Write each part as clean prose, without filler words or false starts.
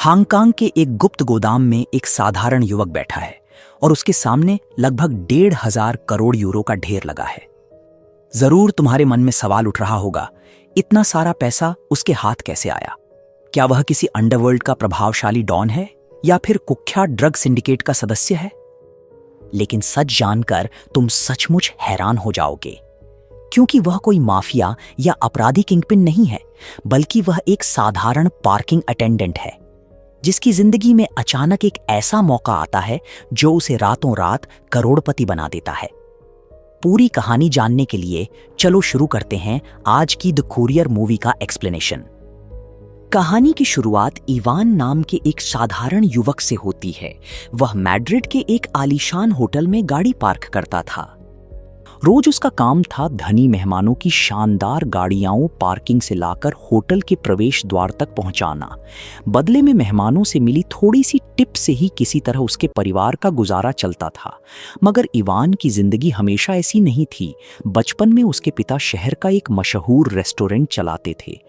Hong Kong के एक गुप्त गोदाम में एक साधारण युवक बैठा है और उसके सामने लगभग 1,500 करोड़ यूरो का ढेर लगा है। जरूर तुम्हारे मन में सवाल उठ रहा होगा, इतना सारा पैसा उसके हाथ कैसे आया? क्या वह किसी अंडरवर्ल्ड का प्रभावशाली डॉन है या फिर कुख्यात ड्रग सिंडिकेट का सदस्य है? लेकिन सच जानकर तुम सचमुच हैरान हो जाओगे, क्योंकि वह कोई माफिया या अपराधी किंगपिन नहीं है, बल्कि वह एक साधारण पार्किंग अटेंडेंट है, जिसकी जिंदगी में अचानक एक ऐसा मौका आता है जो उसे रातों रात करोड़पति बना देता है। पूरी कहानी जानने के लिए चलो शुरू करते हैं आज की द कुरियर मूवी का एक्सप्लेनेशन। कहानी की शुरुआत इवान नाम के एक साधारण युवक से होती है। वह मैड्रिड के एक आलीशान होटल में गाड़ी पार्क करता था। रोज उसका काम था धनी मेहमानों की शानदार गाड़ियां पार्किंग से लाकर होटल के प्रवेश द्वार तक पहुंचाना। बदले में मेहमानों से मिली थोड़ी सी टिप से ही किसी तरह उसके परिवार का गुजारा चलता था। मगर इवान की जिंदगी हमेशा ऐसी नहीं थी। बचपन में उसके पिता शहर का एक मशहूर रेस्टोरेंट चलाते थे।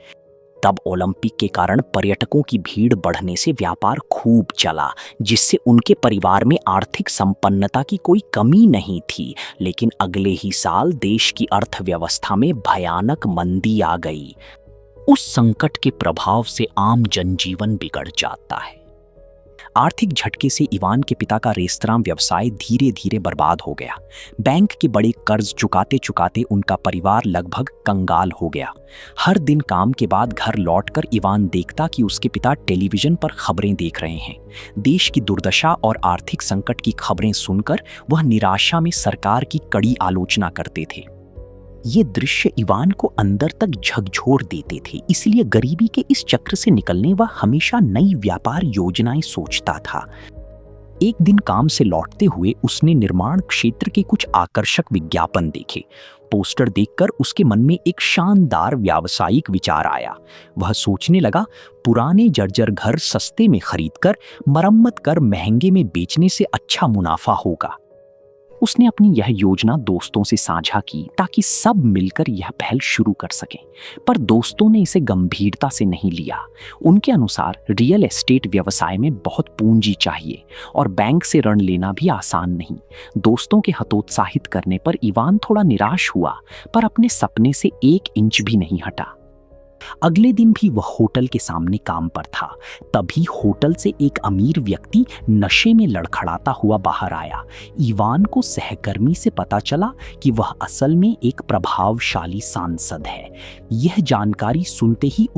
तब ओलंपिक के कारण पर्यटकों की भीड़ बढ़ने से व्यापार खूब चला, जिससे उनके परिवार में आर्थिक संपन्नता की कोई कमी नहीं थी। लेकिन अगले ही साल देश की अर्थव्यवस्था में भयानक मंदी आ गई। उस संकट के प्रभाव से आम जनजीवन बिगड़ जाता है। आर्थिक झटके से इवान के पिता का रेस्तरां व्यवसाय धीरे धीरे बर्बाद हो गया। बैंक के बड़े कर्ज चुकाते चुकाते उनका परिवार लगभग कंगाल हो गया। हर दिन काम के बाद घर लौटकर इवान देखता कि उसके पिता टेलीविजन पर खबरें देख रहे हैं। देश की दुर्दशा और आर्थिक संकट की खबरें सुनकर वह निराशा में सरकार की कड़ी आलोचना करते थे। ये दृश्य इवान को अंदर तक झकझोर देते थे, इसलिए गरीबी के इस चक्र से निकलने वह हमेशा नई व्यापार योजनाएं सोचता था। एक दिन काम से लौटते हुए उसने निर्माण क्षेत्र के कुछ आकर्षक विज्ञापन देखे। पोस्टर देखकर उसके मन में एक शानदार व्यावसायिक विचार आया। वह सोचने लगा, पुराने जर्जर घर सस्ते में खरीदकर मरम्मत कर महंगे में बेचने से अच्छा मुनाफा होगा। उसने अपनी यह योजना दोस्तों से साझा की ताकि सब मिलकर यह पहल शुरू कर सकें, पर दोस्तों ने इसे गंभीरता से नहीं लिया। उनके अनुसार रियल एस्टेट व्यवसाय में बहुत पूंजी चाहिए और बैंक से ऋण लेना भी आसान नहीं। दोस्तों के हतोत्साहित करने पर इवान थोड़ा निराश हुआ, पर अपने सपने से 1 इंच भी नहीं हटा। अगले दिन भी वह होटल के सामने काम पर था। तभी होटल से एक अमीर व्यक्ति नशे में लड़खड़ाता हुआ बाहर आया। इवान को सहकर्मी से पता चला कि वह असल में एक प्रभावशाली सांसद है। यह जानकारी सुनते ही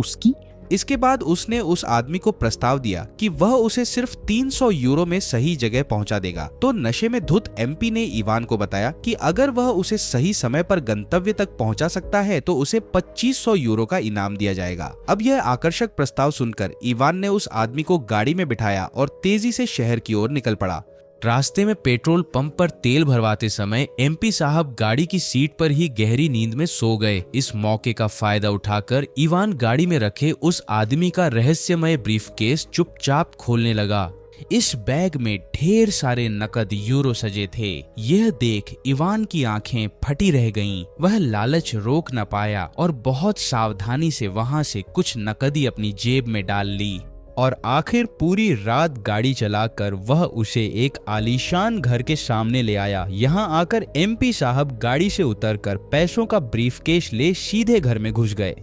इसके बाद उसने उस आदमी को प्रस्ताव दिया कि वह उसे सिर्फ 300 यूरो में सही जगह पहुंचा देगा। तो नशे में धुत एमपी ने इवान को बताया कि अगर वह उसे सही समय पर गंतव्य तक पहुंचा सकता है तो उसे 2500 यूरो का इनाम दिया जाएगा। अब यह आकर्षक प्रस्ताव सुनकर इवान ने उस आदमी को गाड़ी में बिठाया और तेजी से शहर की ओर निकल पड़ा। रास्ते में पेट्रोल पंप पर तेल भरवाते समय एमपी साहब गाड़ी की सीट पर ही गहरी नींद में सो गए। इस मौके का फायदा उठाकर इवान गाड़ी में रखे उस आदमी का रहस्यमय ब्रीफकेस चुपचाप खोलने लगा। इस बैग में ढेर सारे नकद यूरो सजे थे। यह देख इवान की आंखें फटी रह गईं। वह लालच रोक न पाया और बहुत सावधानी से वहां से कुछ नकदी अपनी जेब में डाल ली और आखिर पूरी रात गाड़ी चलाकर वह उसे एक आलीशान घर के सामने ले आया। यहाँ आकर एमपी साहब गाड़ी से उतरकर पैसों का ब्रीफकेस ले सीधे घर में घुस गए।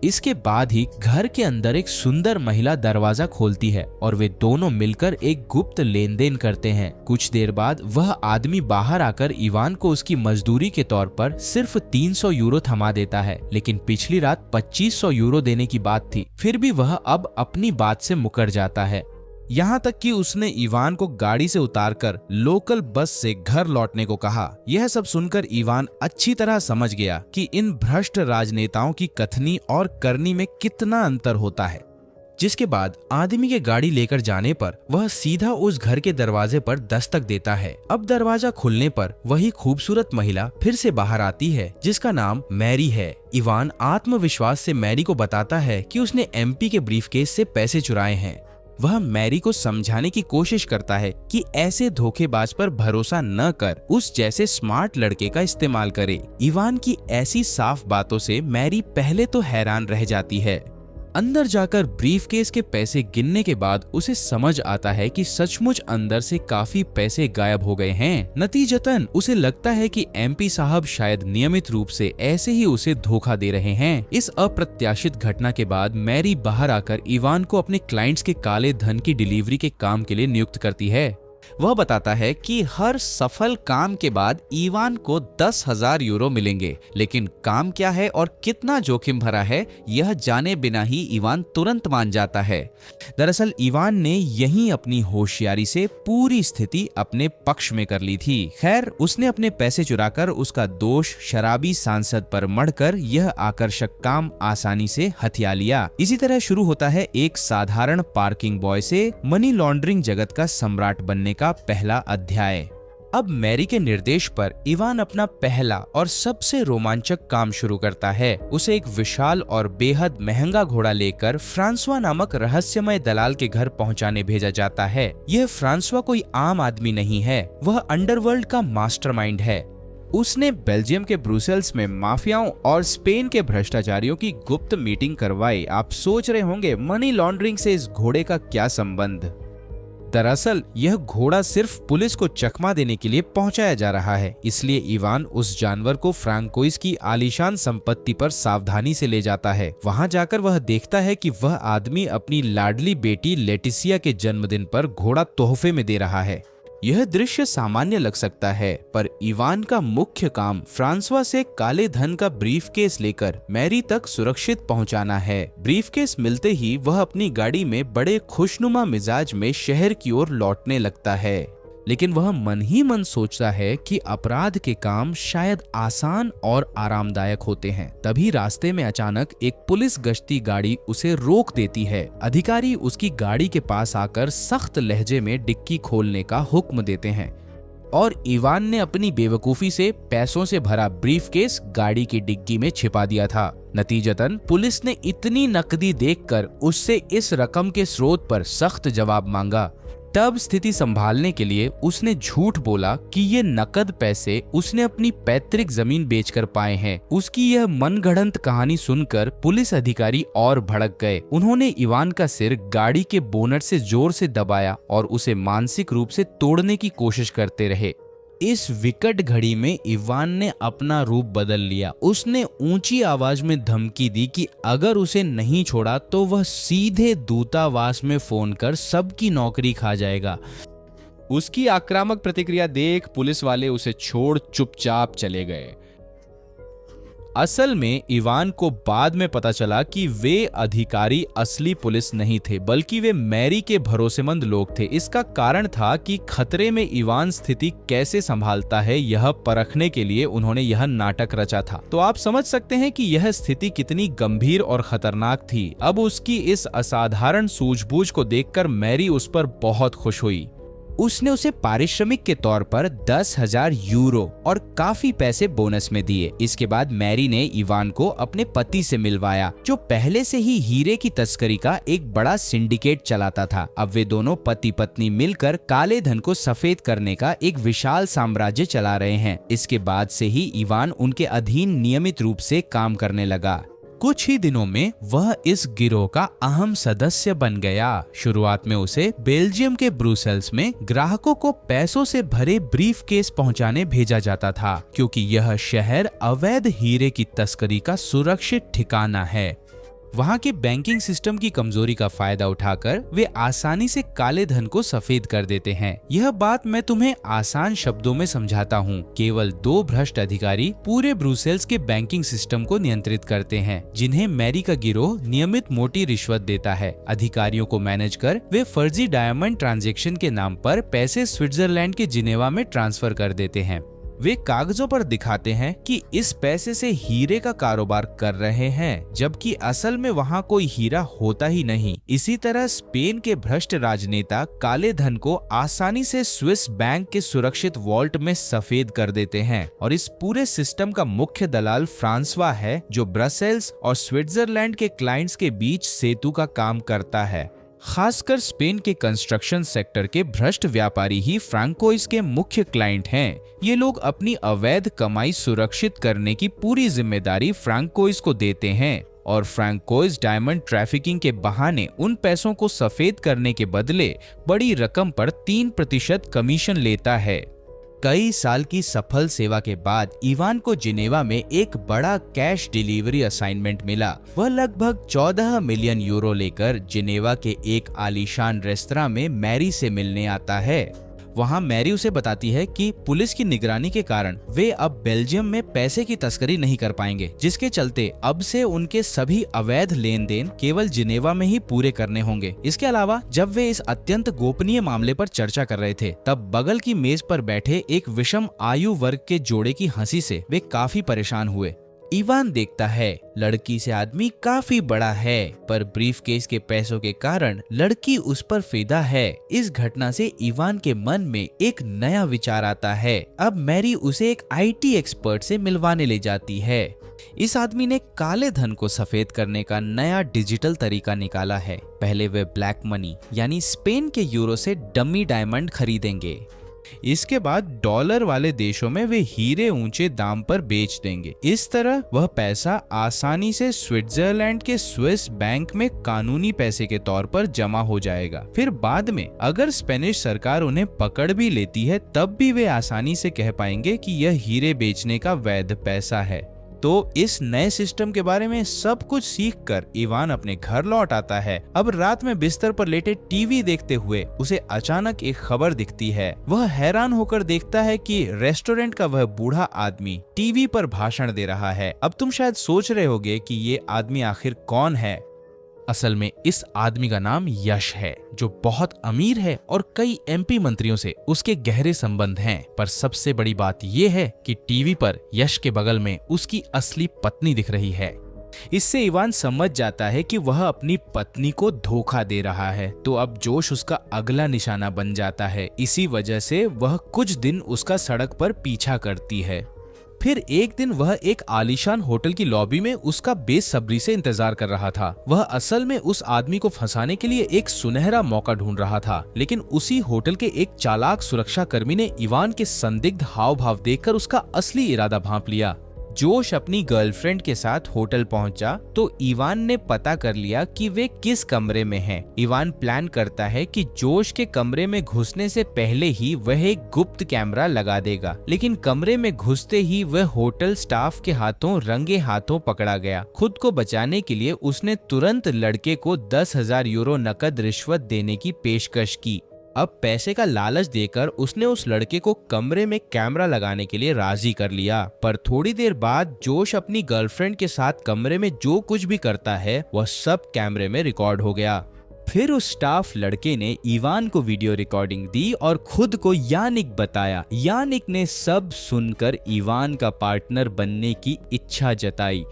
इसके बाद ही घर के अंदर एक सुंदर महिला दरवाजा खोलती है और वे दोनों मिलकर एक गुप्त लेन देन करते हैं। कुछ देर बाद वह आदमी बाहर आकर इवान को उसकी मजदूरी के तौर पर सिर्फ 300 यूरो थमा देता है। लेकिन पिछली रात 2500 यूरो देने की बात थी, फिर भी वह अब अपनी बात से मुकर जाता है। यहाँ तक कि उसने इवान को गाड़ी से उतारकर लोकल बस से घर लौटने को कहा। यह सब सुनकर इवान अच्छी तरह समझ गया कि इन भ्रष्ट राजनेताओं की कथनी और करनी में कितना अंतर होता है। जिसके बाद आदमी के गाड़ी लेकर जाने पर वह सीधा उस घर के दरवाजे पर दस्तक देता है। अब दरवाजा खुलने पर वही खूबसूरत महिला फिर से बाहर आती है, जिसका नाम मैरी है। इवान आत्मविश्वास से मैरी को बताता है कि उसने एमपी के ब्रीफकेस से पैसे चुराए हैं। वह मैरी को समझाने की कोशिश करता है कि ऐसे धोखेबाज पर भरोसा न कर उस जैसे स्मार्ट लड़के का इस्तेमाल करे। इवान की ऐसी साफ बातों से मैरी पहले तो हैरान रह जाती है, अंदर जाकर ब्रीफकेस के पैसे गिनने के बाद उसे समझ आता है कि सचमुच अंदर से काफी पैसे गायब हो गए हैं। नतीजतन उसे लगता है कि एमपी साहब शायद नियमित रूप से ऐसे ही उसे धोखा दे रहे हैं। इस अप्रत्याशित घटना के बाद मैरी बाहर आकर इवान को अपने क्लाइंट्स के काले धन की डिलीवरी के काम के लिए नियुक्त करती है। वह बताता है कि हर सफल काम के बाद इवान को 10,000 यूरो मिलेंगे, लेकिन काम क्या है और कितना जोखिम भरा है यह जाने बिना ही इवान तुरंत मान जाता है। दरअसल इवान ने यहीं अपनी होशियारी से पूरी स्थिति अपने पक्ष में कर ली थी। खैर, उसने अपने पैसे चुराकर उसका दोष शराबी सांसद पर मढ़कर यह आकर्षक काम आसानी से हथिया लिया। इसी तरह शुरू होता है एक साधारण पार्किंग बॉय से मनी लॉन्ड्रिंग जगत का सम्राट बनने का पहला अध्याय। अब मैरी के निर्देश पर इवान अपना पहला और सबसे रोमांचक काम शुरू करता है। उसे एक विशाल और बेहद महंगा घोड़ा लेकर फ्रांसवा नामक रहस्यमय दलाल के घर पहुंचाने भेजा जाता है। यह फ्रांसवा कोई आम आदमी नहीं है, वह अंडरवर्ल्ड का मास्टरमाइंड है। उसने बेल्जियम के ब्रुसेल्स में माफियाओं और स्पेन के भ्रष्टाचारियों की गुप्त मीटिंग करवाई। आप सोच रहे होंगे मनी लॉन्ड्रिंग से इस घोड़े का क्या संबंध। दरअसल यह घोड़ा सिर्फ पुलिस को चकमा देने के लिए पहुंचाया जा रहा है, इसलिए इवान उस जानवर को फ्रांकोइस की आलीशान संपत्ति पर सावधानी से ले जाता है। वहां जाकर वह देखता है कि वह आदमी अपनी लाडली बेटी लेटिसिया के जन्मदिन पर घोड़ा तोहफे में दे रहा है। यह दृश्य सामान्य लग सकता है, पर इवान का मुख्य काम फ्रांसवा से काले धन का ब्रीफकेस लेकर मैरी तक सुरक्षित पहुंचाना है। ब्रीफकेस मिलते ही वह अपनी गाड़ी में बड़े खुशनुमा मिजाज में शहर की ओर लौटने लगता है, लेकिन वह मन ही मन सोचता है कि अपराध के काम शायद आसान और आरामदायक होते हैं। तभी रास्ते में अचानक एक पुलिस गश्ती गाड़ी उसे रोक देती है। अधिकारी उसकी गाड़ी के पास आकर सख्त लहजे में डिक्की खोलने का हुक्म देते हैं और इवान ने अपनी बेवकूफी से पैसों से भरा ब्रीफकेस गाड़ी की डिग्गी में छिपा दिया था। नतीजतन पुलिस ने इतनी नकदी देखकर उससे इस रकम के स्रोत पर सख्त जवाब मांगा। तब स्थिति संभालने के लिए उसने झूठ बोला कि ये नकद पैसे उसने अपनी पैतृक जमीन बेचकर पाए हैं। उसकी यह मनगढ़ंत कहानी सुनकर पुलिस अधिकारी और भड़क गए। उन्होंने इवान का सिर गाड़ी के बोनट से जोर से दबाया और उसे मानसिक रूप से तोड़ने की कोशिश करते रहे। इस विकट घड़ी में इवान ने अपना रूप बदल लिया। उसने ऊंची आवाज में धमकी दी कि अगर उसे नहीं छोड़ा तो वह सीधे दूतावास में फोन कर सबकी नौकरी खा जाएगा। उसकी आक्रामक प्रतिक्रिया देख पुलिस वाले उसे छोड़ चुपचाप चले गए। असल में इवान को बाद में पता चला कि वे अधिकारी असली पुलिस नहीं थे, बल्कि वे मैरी के भरोसेमंद लोग थे। इसका कारण था कि खतरे में इवान स्थिति कैसे संभालता है यह परखने के लिए उन्होंने यह नाटक रचा था। तो आप समझ सकते हैं कि यह स्थिति कितनी गंभीर और खतरनाक थी। अब उसकी इस असाधारण सूझबूझ को देखकर मैरी उस पर बहुत खुश हुई। उसने उसे पारिश्रमिक के तौर पर 10,000 यूरो और काफी पैसे बोनस में दिए। इसके बाद मैरी ने इवान को अपने पति से मिलवाया, जो पहले से ही हीरे की तस्करी का एक बड़ा सिंडिकेट चलाता था। अब वे दोनों पति पत्नी मिलकर काले धन को सफेद करने का एक विशाल साम्राज्य चला रहे हैं। इसके बाद से ही इवान उनके अधीन नियमित रूप से काम करने लगा। कुछ ही दिनों में वह इस गिरोह का अहम सदस्य बन गया। शुरुआत में उसे बेल्जियम के ब्रुसेल्स में ग्राहकों को पैसों से भरे ब्रीफकेस पहुंचाने भेजा जाता था, क्योंकि यह शहर अवैध हीरे की तस्करी का सुरक्षित ठिकाना है। वहां के बैंकिंग सिस्टम की कमजोरी का फायदा उठाकर वे आसानी से काले धन को सफेद कर देते हैं। यह बात मैं तुम्हें आसान शब्दों में समझाता हूँ। केवल 2 भ्रष्ट अधिकारी पूरे ब्रुसेल्स के बैंकिंग सिस्टम को नियंत्रित करते हैं, जिन्हें मैरी का गिरोह नियमित मोटी रिश्वत देता है। अधिकारियों को मैनेज कर वे फर्जी डायमंड ट्रांजैक्शन के नाम पर पैसे स्विट्जरलैंड के जिनेवा में ट्रांसफर कर देते हैं। वे कागजों पर दिखाते हैं कि इस पैसे से हीरे का कारोबार कर रहे हैं, जबकि असल में वहां कोई हीरा होता ही नहीं। इसी तरह स्पेन के भ्रष्ट राजनेता काले धन को आसानी से स्विस बैंक के सुरक्षित वॉल्ट में सफेद कर देते हैं, और इस पूरे सिस्टम का मुख्य दलाल फ्रांसवा है, जो ब्रसेल्स और स्विट्जरलैंड के क्लाइंट्स के बीच सेतु का काम करता है। खासकर स्पेन के कंस्ट्रक्शन सेक्टर के भ्रष्ट व्यापारी ही फ्रांकोइस के मुख्य क्लाइंट हैं। ये लोग अपनी अवैध कमाई सुरक्षित करने की पूरी जिम्मेदारी फ्रांकोइस को देते हैं। और फ्रांकोइस डायमंड ट्रैफिकिंग के बहाने उन पैसों को सफेद करने के बदले बड़ी रकम पर 3% कमीशन लेता है। कई साल की सफल सेवा के बाद इवान को जिनेवा में एक बड़ा कैश डिलीवरी असाइनमेंट मिला। वह लगभग 14 मिलियन यूरो लेकर जिनेवा के एक आलीशान रेस्तरां में मैरी से मिलने आता है। वहां मैरी उसे बताती है कि पुलिस की निगरानी के कारण वे अब बेल्जियम में पैसे की तस्करी नहीं कर पाएंगे, जिसके चलते अब से उनके सभी अवैध लेन देन केवल जिनेवा में ही पूरे करने होंगे। इसके अलावा जब वे इस अत्यंत गोपनीय मामले पर चर्चा कर रहे थे, तब बगल की मेज पर बैठे एक विषम आयु वर्ग के जोड़े की हंसी से वे काफी परेशान हुए। इवान देखता है लड़की से आदमी काफी बड़ा है, पर ब्रीफकेस के पैसों के कारण लड़की उस पर फिदा है। इस घटना से इवान के मन में एक नया विचार आता है। अब मैरी उसे एक IT एक्सपर्ट से मिलवाने ले जाती है। इस आदमी ने काले धन को सफेद करने का नया डिजिटल तरीका निकाला है। पहले वे ब्लैक मनी यानी स्पेन के यूरो से डमी डायमंड खरीदेंगे। इसके बाद डॉलर वाले देशों में वे हीरे ऊंचे दाम पर बेच देंगे। इस तरह वह पैसा आसानी से स्विट्जरलैंड के स्विस बैंक में कानूनी पैसे के तौर पर जमा हो जाएगा। फिर बाद में अगर स्पेनिश सरकार उन्हें पकड़ भी लेती है, तब भी वे आसानी से कह पाएंगे कि यह हीरे बेचने का वैध पैसा है। तो इस नए सिस्टम के बारे में सब कुछ सीखकर इवान अपने घर लौट आता है। अब रात में बिस्तर पर लेटे टीवी देखते हुए उसे अचानक एक खबर दिखती है। वह हैरान होकर देखता है कि रेस्टोरेंट का वह बूढ़ा आदमी टीवी पर भाषण दे रहा है। अब तुम शायद सोच रहे होगे कि ये आदमी आखिर कौन है। असल में इस आदमी का नाम यश है, जो बहुत अमीर है और कई MP मंत्रियों से उसके गहरे संबंध हैं। पर सबसे बड़ी बात यह है कि टीवी पर यश के बगल में उसकी असली पत्नी दिख रही है। इससे इवान समझ जाता है कि वह अपनी पत्नी को धोखा दे रहा है। तो अब जोश उसका अगला निशाना बन जाता है। इसी वजह से वह कुछ दिन उसका सड़क पर पीछा करती है। फिर एक दिन वह एक आलीशान होटल की लॉबी में उसका बेसब्री से इंतजार कर रहा था। वह असल में उस आदमी को फंसाने के लिए एक सुनहरा मौका ढूंढ रहा था, लेकिन उसी होटल के एक चालाक सुरक्षा कर्मी ने इवान के संदिग्ध हाव भाव देखकर उसका असली इरादा भांप लिया। जोश अपनी गर्लफ्रेंड के साथ होटल पहुंचा तो इवान ने पता कर लिया कि वे किस कमरे में हैं। इवान प्लान करता है कि जोश के कमरे में घुसने से पहले ही वह एक गुप्त कैमरा लगा देगा, लेकिन कमरे में घुसते ही वह होटल स्टाफ के हाथों रंगे हाथों पकड़ा गया। खुद को बचाने के लिए उसने तुरंत लड़के को 10,000 यूरो नकद रिश्वत देने की पेशकश की। अब पैसे का लालच देकर उसने उस लड़के को कमरे में कैमरा लगाने के लिए राजी कर लिया। पर थोड़ी देर बाद जोश अपनी गर्लफ्रेंड के साथ कमरे में जो कुछ भी करता है वह सब कैमरे में रिकॉर्ड हो गया। फिर उस स्टाफ लड़के ने इवान को वीडियो रिकॉर्डिंग दी और खुद को यानिक बताया। यानिक ने सब सुनकर इवान का पार्टनर बनने की इच्छा जताई।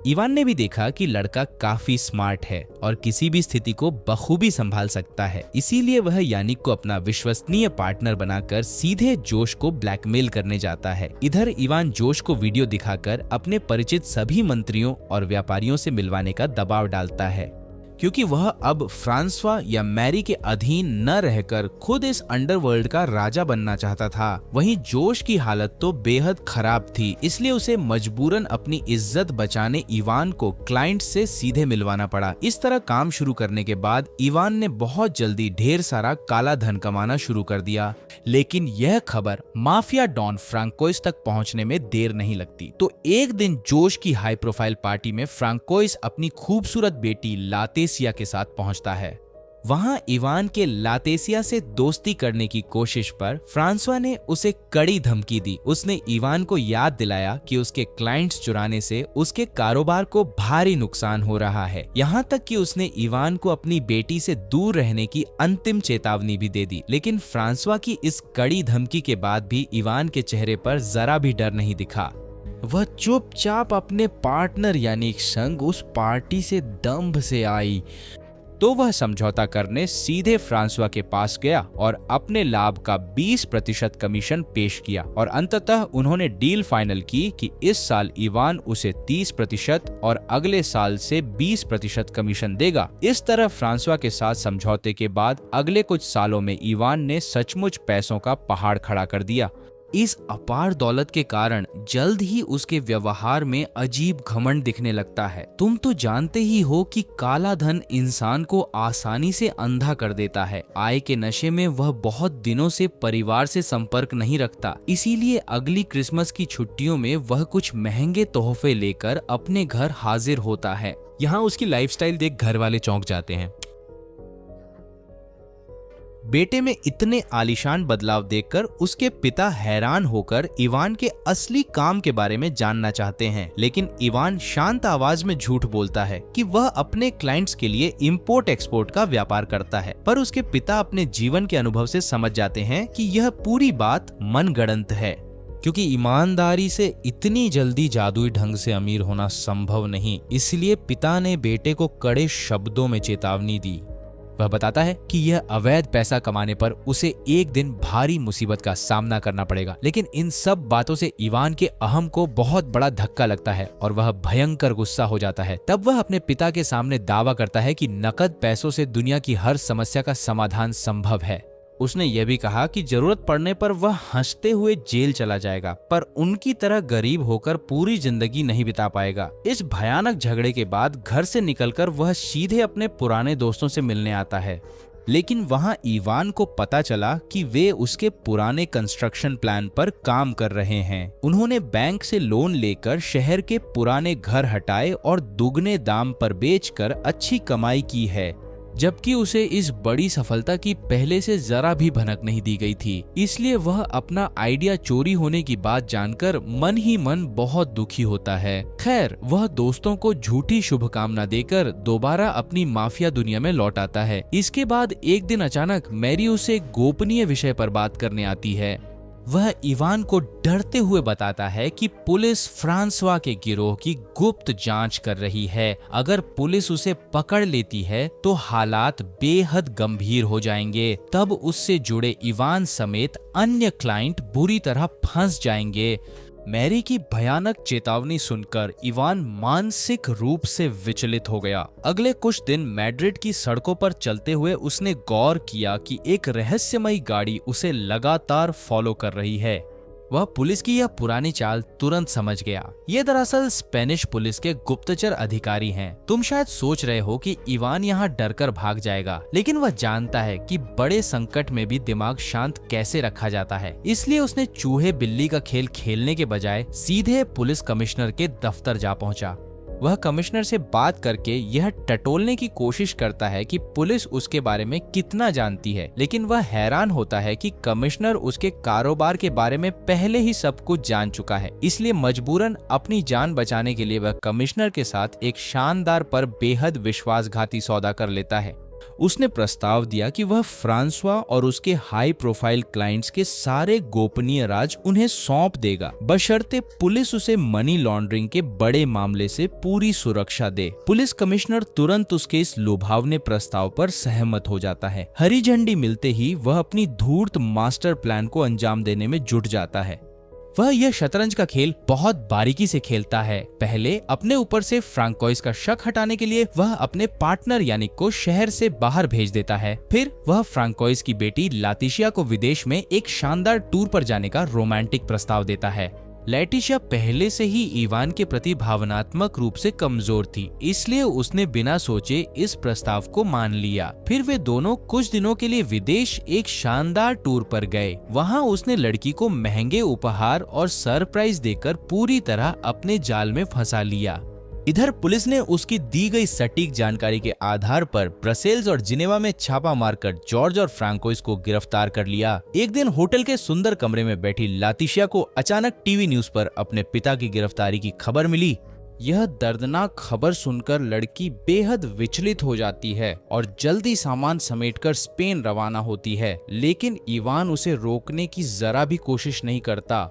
इवान ने भी देखा कि लड़का काफी स्मार्ट है और किसी भी स्थिति को बखूबी संभाल सकता है। इसीलिए वह यानिक को अपना विश्वसनीय पार्टनर बनाकर सीधे जोश को ब्लैकमेल करने जाता है। इधर इवान जोश को वीडियो दिखाकर अपने परिचित सभी मंत्रियों और व्यापारियों से मिलवाने का दबाव डालता है, क्योंकि वह अब फ्रांसवा या मैरी के अधीन न रहकर खुद इस अंडरवर्ल्ड का राजा बनना चाहता था। वहीं जोश की हालत तो बेहद खराब थी, इसलिए उसे मजबूरन अपनी इज्जत बचाने इवान को क्लाइंट से सीधे मिलवाना पड़ा। इस तरह काम शुरू करने के बाद इवान ने बहुत जल्दी ढेर सारा काला धन कमाना शुरू कर दिया। लेकिन यह खबर माफिया डॉन फ्रांकोइस तक पहुंचने में देर नहीं लगती। तो एक दिन जोश की हाई प्रोफाइल पार्टी में फ्रांकोइस अपनी खूबसूरत बेटी लातेसिया के साथ पहुंचता है। वहां इवान के लातेसिया से दोस्ती करने की कोशिश पर फ्रांसवा ने उसे कड़ी धमकी दी। उसने इवान को याद दिलाया कि उसके क्लाइंट्स चुराने से उसके कारोबार को भारी नुकसान हो रहा है। यहाँ तक कि उसने इवान को अपनी बेटी से दूर रहने की अंतिम चेतावनी भी दे दी। लेकिन फ्रांसवा की इस कड़ी धमकी के बाद भी इवान के चेहरे पर जरा भी डर नहीं दिखा। वह चुपचाप अपने पार्टनर यानिक संग उस पार्टी से दंभ से आई। तो वह समझौता करने सीधे फ्रांसवा के पास गया और अपने लाभ का 20% कमीशन पेश किया और अंततः उन्होंने डील फाइनल की कि इस साल इवान उसे 30% और अगले साल से 20% कमीशन देगा। इस तरह फ्रांसवा के साथ समझौते के बाद अगले कुछ सालों में इवान ने सचमुच पैसों का पहाड़ खड़ा कर दिया। इस अपार दौलत के कारण जल्द ही उसके व्यवहार में अजीब घमंड दिखने लगता है। तुम तो जानते ही हो कि काला धन इंसान को आसानी से अंधा कर देता है। आय के नशे में वह बहुत दिनों से परिवार से संपर्क नहीं रखता, इसीलिए अगली क्रिसमस की छुट्टियों में वह कुछ महंगे तोहफे लेकर अपने घर हाजिर होता है। यहाँ उसकी लाइफस्टाइल देख घर वाले चौंक जाते हैं। बेटे में इतने आलीशान बदलाव देखकर उसके पिता हैरान होकर इवान के असली काम के बारे में जानना चाहते हैं, लेकिन इवान शांत आवाज में झूठ बोलता है कि वह अपने क्लाइंट्स के लिए इंपोर्ट एक्सपोर्ट का व्यापार करता है। पर उसके पिता अपने जीवन के अनुभव से समझ जाते हैं कि यह पूरी बात मनगढ़ंत है, क्योंकि ईमानदारी से इतनी जल्दी जादुई ढंग से अमीर होना संभव नहीं। इसलिए पिता ने बेटे को कड़े शब्दों में चेतावनी दी। वह बताता है कि यह अवैध पैसा कमाने पर उसे एक दिन भारी मुसीबत का सामना करना पड़ेगा। लेकिन इन सब बातों से इवान के अहम को बहुत बड़ा धक्का लगता है और वह भयंकर गुस्सा हो जाता है। तब वह अपने पिता के सामने दावा करता है कि नकद पैसों से दुनिया की हर समस्या का समाधान संभव है। उसने यह भी कहा कि जरूरत पड़ने पर वह हंसते हुए जेल चला जाएगा, पर उनकी तरह गरीब होकर पूरी जिंदगी नहीं बिता पाएगा। इस भयानक झगड़े के बाद घर से निकलकर वह सीधे अपने पुराने दोस्तों से मिलने आता है, लेकिन वहां इवान को पता चला कि वे उसके पुराने कंस्ट्रक्शन प्लान पर काम कर रहे हैं। उन्होंने बैंक से लोन लेकर शहर के पुराने घर हटाए और दुगने दाम पर बेचकर अच्छी कमाई की है, जबकि उसे इस बड़ी सफलता की पहले से जरा भी भनक नहीं दी गई थी। इसलिए वह अपना आइडिया चोरी होने की बात जानकर मन ही मन बहुत दुखी होता है। खैर, वह दोस्तों को झूठी शुभकामना देकर दोबारा अपनी माफिया दुनिया में लौट आता है। इसके बाद एक दिन अचानक मैरी उसे गोपनीय विषय पर बात करने आती है। वह इवान को डरते हुए बताता है कि पुलिस फ्रांसवा के गिरोह की गुप्त जांच कर रही है। अगर पुलिस उसे पकड़ लेती है तो हालात बेहद गंभीर हो जाएंगे। तब उससे जुड़े इवान समेत अन्य क्लाइंट बुरी तरह फंस जाएंगे। मैरी की भयानक चेतावनी सुनकर इवान मानसिक रूप से विचलित हो गया। अगले कुछ दिन मैड्रिड की सड़कों पर चलते हुए उसने गौर किया कि एक रहस्यमयी गाड़ी उसे लगातार फॉलो कर रही है। वह पुलिस की यह पुरानी चाल तुरंत समझ गया। ये दरअसल स्पेनिश पुलिस के गुप्तचर अधिकारी हैं। तुम शायद सोच रहे हो कि इवान यहाँ डरकर भाग जाएगा, लेकिन वह जानता है कि बड़े संकट में भी दिमाग शांत कैसे रखा जाता है। इसलिए उसने चूहे बिल्ली का खेल खेलने के बजाय सीधे पुलिस कमिश्नर के दफ्तर जा पहुंचा। वह कमिश्नर से बात करके यह टटोलने की कोशिश करता है कि पुलिस उसके बारे में कितना जानती है, लेकिन वह हैरान होता है कि कमिश्नर उसके कारोबार के बारे में पहले ही सब कुछ जान चुका है। इसलिए मजबूरन अपनी जान बचाने के लिए वह कमिश्नर के साथ एक शानदार पर बेहद विश्वासघाती सौदा कर लेता है। उसने प्रस्ताव दिया कि वह फ्रांसवा और उसके हाई प्रोफाइल क्लाइंट्स के सारे गोपनीय राज उन्हें सौंप देगा, बशर्ते पुलिस उसे मनी लॉन्ड्रिंग के बड़े मामले से पूरी सुरक्षा दे। पुलिस कमिश्नर तुरंत उसके इस लुभावने प्रस्ताव पर सहमत हो जाता है। हरी झंडी मिलते ही वह अपनी धूर्त मास्टर प्लान को अंजाम देने में जुट जाता है। वह यह शतरंज का खेल बहुत बारीकी से खेलता है। पहले अपने ऊपर से फ्रांकोइस का शक हटाने के लिए वह अपने पार्टनर यानिक को शहर से बाहर भेज देता है। फिर वह फ्रांकोइस की बेटी लातिशिया को विदेश में एक शानदार टूर पर जाने का रोमांटिक प्रस्ताव देता है। लैटिशिया पहले से ही इवान के प्रति भावनात्मक रूप से कमजोर थी, इसलिए उसने बिना सोचे इस प्रस्ताव को मान लिया। फिर वे दोनों कुछ दिनों के लिए विदेश एक शानदार टूर पर गए। वहां उसने लड़की को महंगे उपहार और सरप्राइज देकर पूरी तरह अपने जाल में फंसा लिया। इधर पुलिस ने उसकी दी गई सटीक जानकारी के आधार पर ब्रसेल्स और जिनेवा में छापा मारकर जॉर्ज और फ्रांकोइस को गिरफ्तार कर लिया। एक दिन होटल के सुंदर कमरे में बैठी लातिशिया को अचानक टीवी न्यूज पर अपने पिता की गिरफ्तारी की खबर मिली। यह दर्दनाक खबर सुनकर लड़की बेहद विचलित हो जाती है और जल्दी सामान समेटकर स्पेन रवाना होती है, लेकिन इवान उसे रोकने की जरा भी कोशिश नहीं करता।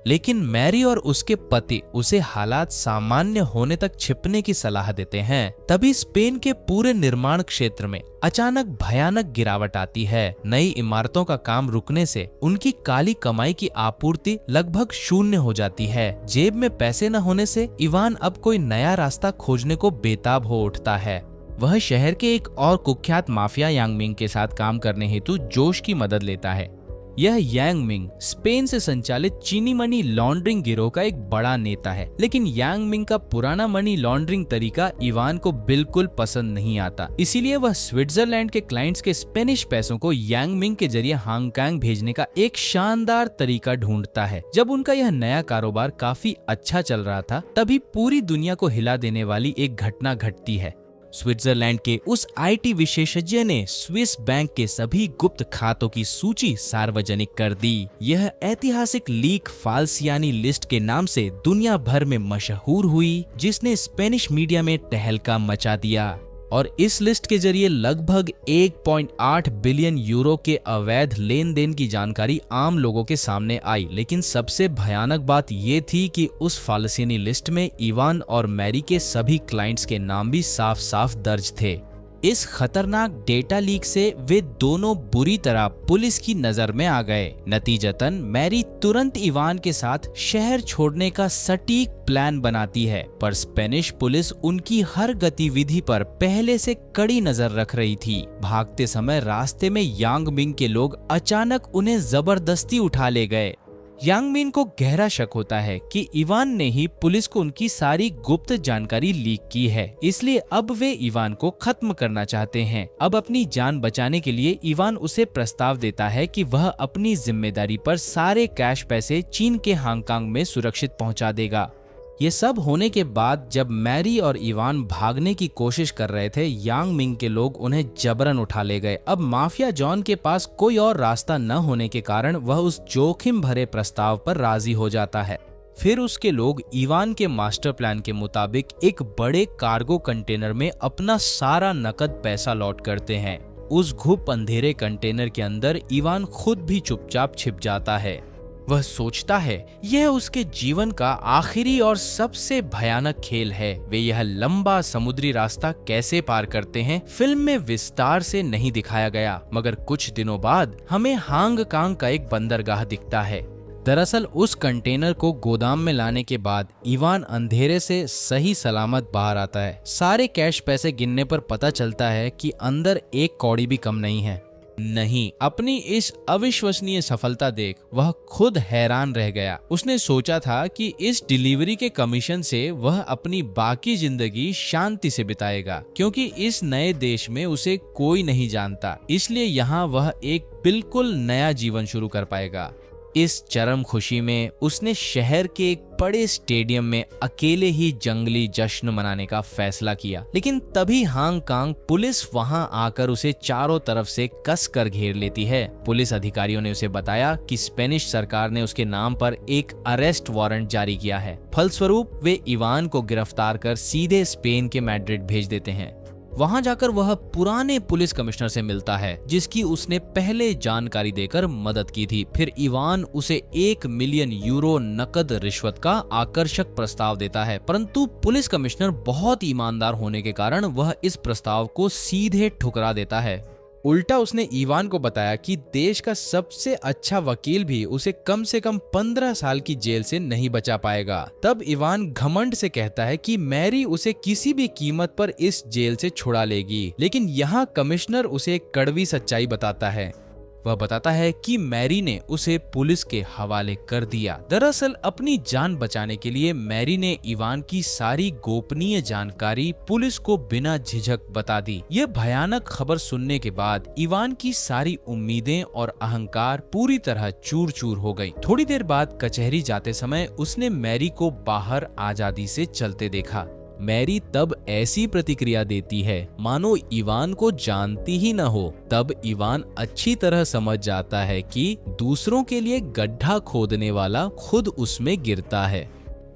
लेकिन मैरी और उसके पति उसे हालात सामान्य होने तक छिपने की सलाह देते हैं। तभी स्पेन के पूरे निर्माण क्षेत्र में अचानक भयानक गिरावट आती है। नई इमारतों का काम रुकने से उनकी काली कमाई की आपूर्ति लगभग शून्य हो जाती है। जेब में पैसे न होने से इवान अब कोई नया रास्ता खोजने को बेताब हो उठता है। वह शहर के एक और कुख्यात माफिया यांगमिंग के साथ काम करने हेतु जोश की मदद लेता है। यह यांग मिंग स्पेन से संचालित चीनी मनी लॉन्ड्रिंग गिरोह का एक बड़ा नेता है, लेकिन यांग मिंग का पुराना मनी लॉन्ड्रिंग तरीका इवान को बिल्कुल पसंद नहीं आता। इसीलिए वह स्विट्जरलैंड के क्लाइंट्स के स्पेनिश पैसों को यांग मिंग के जरिए हांगकांग भेजने का एक शानदार तरीका ढूंढता है। जब उनका यह नया कारोबार काफी अच्छा चल रहा था, तभी पूरी दुनिया को हिला देने वाली एक घटना घटती है। स्विट्जरलैंड के उस आईटी विशेषज्ञ ने स्विस बैंक के सभी गुप्त खातों की सूची सार्वजनिक कर दी। यह ऐतिहासिक लीक फाल्सियानी लिस्ट के नाम से दुनिया भर में मशहूर हुई, जिसने स्पेनिश मीडिया में तहलका मचा दिया। और इस लिस्ट के जरिए लगभग 1.8 बिलियन यूरो के अवैध लेन देन की जानकारी आम लोगों के सामने आई। लेकिन सबसे भयानक बात ये थी कि उस फाल्सियानी लिस्ट में इवान और मैरी के सभी क्लाइंट्स के नाम भी साफ साफ दर्ज थे। इस खतरनाक डेटा लीक से वे दोनों बुरी तरह पुलिस की नजर में आ गए। नतीजतन मैरी तुरंत इवान के साथ शहर छोड़ने का सटीक प्लान बनाती है, पर स्पेनिश पुलिस उनकी हर गतिविधि पर पहले से कड़ी नजर रख रही थी। भागते समय रास्ते में यांग मिंग के लोग अचानक उन्हें जबरदस्ती उठा ले गए। यांग मिंग को गहरा शक होता है कि इवान ने ही पुलिस को उनकी सारी गुप्त जानकारी लीक की है, इसलिए अब वे इवान को खत्म करना चाहते हैं। अब अपनी जान बचाने के लिए इवान उसे प्रस्ताव देता है कि वह अपनी जिम्मेदारी पर सारे कैश पैसे चीन के हांगकांग में सुरक्षित पहुंचा देगा। ये सब होने के बाद जब मैरी और इवान भागने की कोशिश कर रहे थे, यांग मिंग के लोग उन्हें जबरन उठा ले गए। अब माफिया जॉन के पास कोई और रास्ता न होने के कारण वह उस जोखिम भरे प्रस्ताव पर राजी हो जाता है। फिर उसके लोग इवान के मास्टर प्लान के मुताबिक एक बड़े कार्गो कंटेनर में अपना सारा नकद पैसा लॉट करते हैं। उस घुप अंधेरे कंटेनर के अंदर इवान खुद भी चुपचाप छिप जाता है। वह सोचता है यह उसके जीवन का आखिरी और सबसे भयानक खेल है। वे यह लंबा समुद्री रास्ता कैसे पार करते हैं, फिल्म में विस्तार से नहीं दिखाया गया, मगर कुछ दिनों बाद हमें हांगकांग का एक बंदरगाह दिखता है। दरअसल उस कंटेनर को गोदाम में लाने के बाद इवान अंधेरे से सही सलामत बाहर आता है। सारे कैश पैसे गिनने पर पता चलता है कि अंदर एक कौड़ी भी कम नहीं है। नहीं, अपनी इस अविश्वसनीय सफलता देख वह खुद हैरान रह गया। उसने सोचा था कि इस डिलीवरी के कमीशन से वह अपनी बाकी जिंदगी शांति से बिताएगा, क्योंकि इस नए देश में उसे कोई नहीं जानता, इसलिए यहाँ वह एक बिल्कुल नया जीवन शुरू कर पाएगा। इस चरम खुशी में उसने शहर के एक बड़े स्टेडियम में अकेले ही जंगली जश्न मनाने का फैसला किया। लेकिन तभी हांगकांग पुलिस वहां आकर उसे चारों तरफ से कस कर घेर लेती है। पुलिस अधिकारियों ने उसे बताया कि स्पेनिश सरकार ने उसके नाम पर एक अरेस्ट वारंट जारी किया है। फलस्वरूप वे इवान को गिरफ्तार कर सीधे स्पेन के मैड्रिड भेज देते हैं। वहां जाकर वह पुराने पुलिस कमिश्नर से मिलता है, जिसकी उसने पहले जानकारी देकर मदद की थी। फिर इवान उसे 1 मिलियन यूरो नकद रिश्वत का आकर्षक प्रस्ताव देता है, परंतु पुलिस कमिश्नर बहुत ईमानदार होने के कारण वह इस प्रस्ताव को सीधे ठुकरा देता है। उल्टा उसने इवान को बताया कि देश का सबसे अच्छा वकील भी उसे कम से कम 15 साल की जेल से नहीं बचा पाएगा। तब इवान घमंड से कहता है कि मैरी उसे किसी भी कीमत पर इस जेल से छुड़ा लेगी। लेकिन यहाँ कमिश्नर उसे एक कड़वी सच्चाई बताता है। वह बताता है कि मैरी ने उसे पुलिस के हवाले कर दिया। दरअसल अपनी जान बचाने के लिए मैरी ने इवान की सारी गोपनीय जानकारी पुलिस को बिना झिझक बता दी। यह भयानक खबर सुनने के बाद इवान की सारी उम्मीदें और अहंकार पूरी तरह चूर चूर हो गई। थोड़ी देर बाद कचहरी जाते समय उसने मैरी को बाहर आजादी से चलते देखा। मैरी तब ऐसी प्रतिक्रिया देती है मानो इवान को जानती ही न हो। तब इवान अच्छी तरह समझ जाता है कि दूसरों के लिए गड्ढा खोदने वाला खुद उसमें गिरता है।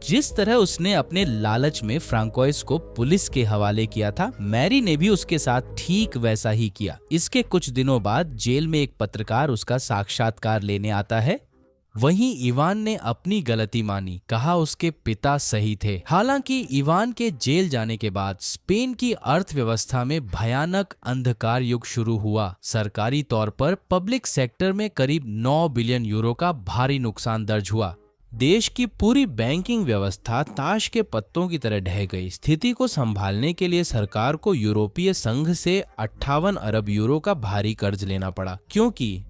जिस तरह उसने अपने लालच में फ्रांकोइस को पुलिस के हवाले किया था, मैरी ने भी उसके साथ ठीक वैसा ही किया। इसके कुछ दिनों बाद जेल में एक पत्रकार उसका साक्षात्कार लेने आता है। वहीं इवान ने अपनी गलती मानी, कहा उसके पिता सही थे। हालांकि इवान के जेल जाने के बाद स्पेन की अर्थव्यवस्था में भयानक अंधकार युग शुरू हुआ। सरकारी तौर पर पब्लिक सेक्टर में करीब 9 बिलियन यूरो का भारी नुकसान दर्ज हुआ। देश की पूरी बैंकिंग व्यवस्था ताश के पत्तों की तरह ढह गई। स्थिति को संभालने के लिए सरकार को यूरोपीय संघ से 58 अरब यूरो का भारी कर्ज लेना पड़ा, क्योंकि